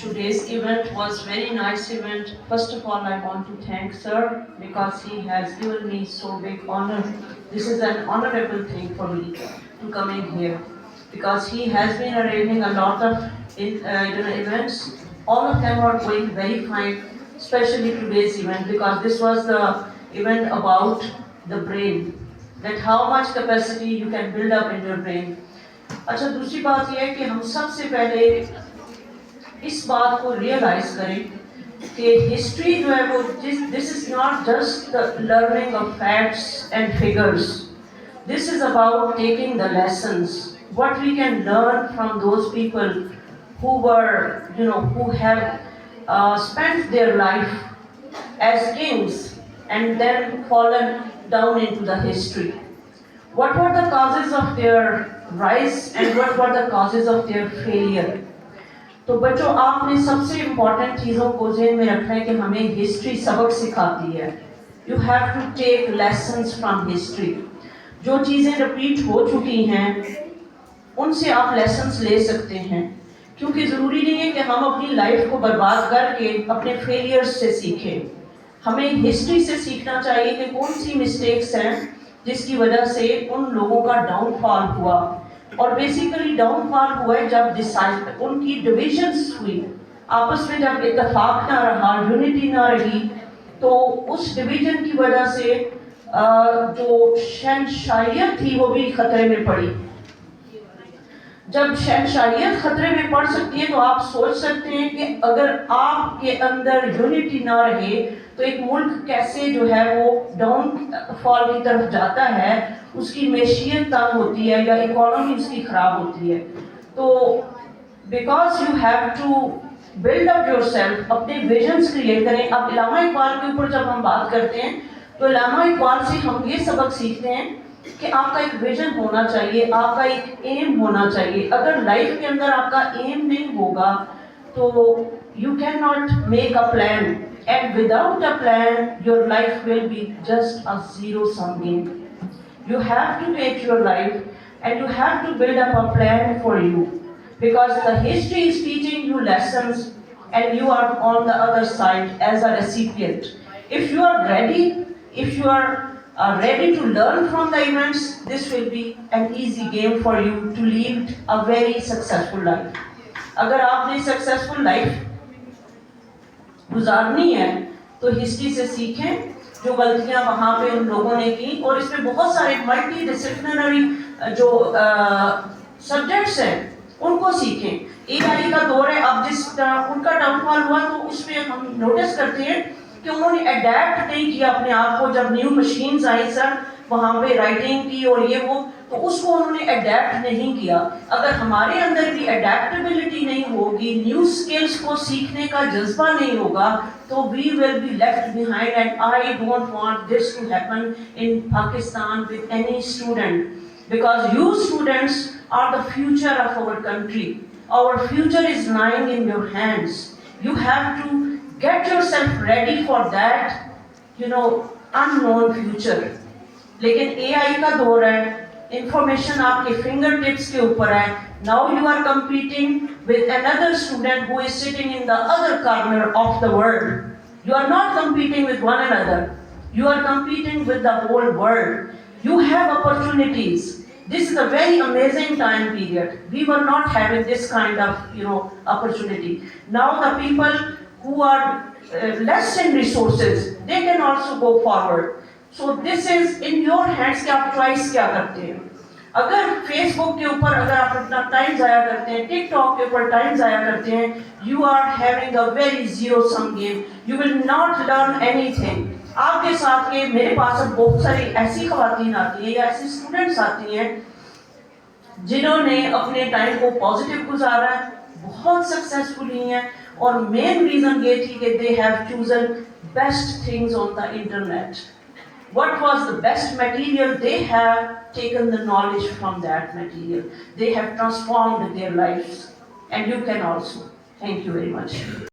Today's event was very nice event. First of all, I want to thank Sir because he has given me so big honor. This is an honorable thing for me to come in here because he has been arranging a lot of events. All of them are going very fine, especially today's event because this was the event about the brain, that how much capacity you can build up in your brain. अच्छा, दूसरी बात यह है कि हम सबसे पहले इस बात को रियलाइज करें कि हिस्ट्री जो है वो this is not just the learning of facts and figures. This is about taking the lessons what we can learn from those people who were who have spent their life as kings and then fallen down into the history. What were the causes of their rise and what were the causes of their failure? तो बच्चों, आपने सबसे important चीज़ों को ज़हन में रखना है कि हमें हिस्ट्री सबक सिखाती है. You have to take lessons from history. जो चीज़ें रिपीट हो चुकी हैं उनसे आप लेसन्स ले सकते हैं, क्योंकि ज़रूरी नहीं है कि हम अपनी लाइफ को बर्बाद करके अपने फेलियर्स से सीखें. हमें हिस्ट्री से सीखना चाहिए कि कौन सी मिस्टेक्स हैं जिसकी वजह से उन लोगों का डाउनफॉल हुआ. और बेसिकली डाउनफॉल हुआ है जब उनकी डिविजन्स हुई, आपस में जब इत्तेफाक ना रहा, यूनिटी ना रही, तो उस डिवीजन की वजह से जो शहनशाहियत थी वो भी खतरे में पड़ी. जब शहनशाहियत खतरे में पड़ सकती है तो आप सोच सकते हैं कि अगर आपके अंदर यूनिटी ना रहे तो एक मुल्क कैसे जो है वो डाउनफॉल की तरफ जाता है, उसकी मैशियत तंग होती है या इकोनॉमी उसकी खराब होती है. तो because you have to build up yourself, अपने विजन्स क्रिएट करें. अब इल्लामा इकबाल के ऊपर जब हम बात करते हैं तो इल्लामा इकबाल से हम ये सबक सीखते हैं कि आपका एक विजन होना चाहिए, आपका एक एम होना चाहिए. अगर लाइफ के अंदर आपका एम नहीं होगा तो you can not make a plan, and without a plan your life will be just a zero sum game. You have to take your life and you have to build up a plan for you, because the history is teaching you lessons and you are on the other side as a recipient. If you are ready, if you are ready to learn from the events, this will be an easy game for you to lead a very successful life. अगर आपने successful life गुजारनी है तो history से सीखें जो गलतियां वहाँ पे उन लोगों ने की, और इसमें बहुत सारे मल्टी डिसिप्लिनरी जो सब्जेक्ट्स हैं उनको सीखें. एआई का दौर है, अब जिस उनका डाउनफॉल हुआ तो उसमें हम नोटिस करते हैं कि उन्होंने अडेप्ट नहीं किया अपने आप को. जब न्यू मशीन्स आई सर वहाँ पे राइटिंग की और ये वो, तो उसको उन्होंने अडेप्ट नहीं किया. अगर हमारे अंदर भी अडेप्टेबिलिटी नहीं होगी, न्यू स्किल्स को सीखने का जज्बा नहीं होगा, तो we will be left behind. And I don't want this to happen in Pakistan with any student, because you students are the future of our country. Our future is lying in your hands. You have to get yourself ready for that unknown future. लेकिन AI का दौर है, information आपके finger tips के ऊपर है. Now you are competing with another student who is sitting in the other corner of the world. You are not competing with one another, you are competing with the whole world. You have opportunities. This is a very amazing time period. We were not having this kind of opportunity. Now the people who are less in resources, they can also go forward. So this is in your hands कि आप choice क्या करते हैं. अगर Facebook के ऊपर अगर आप अपना टाइम जाया करते हैं, टिकटॉक के ऊपर टाइम जाया करते हैं, you are having a very zero sum game. You will not learn anything. आपके साथ के मेरे पास बहुत सारी ऐसी खवातीन आती हैं या ऐसी स्टूडेंट्स आती हैं जिन्होंने अपने टाइम को पॉजिटिव गुजारा है, बहुत सक्सेसफुल हुई हैं, और मेन रीजन ये थी कि they have chosen best things on the internet. What was the best material? They have taken the knowledge from that material. They have transformed their lives, and you can also. Thank you very much.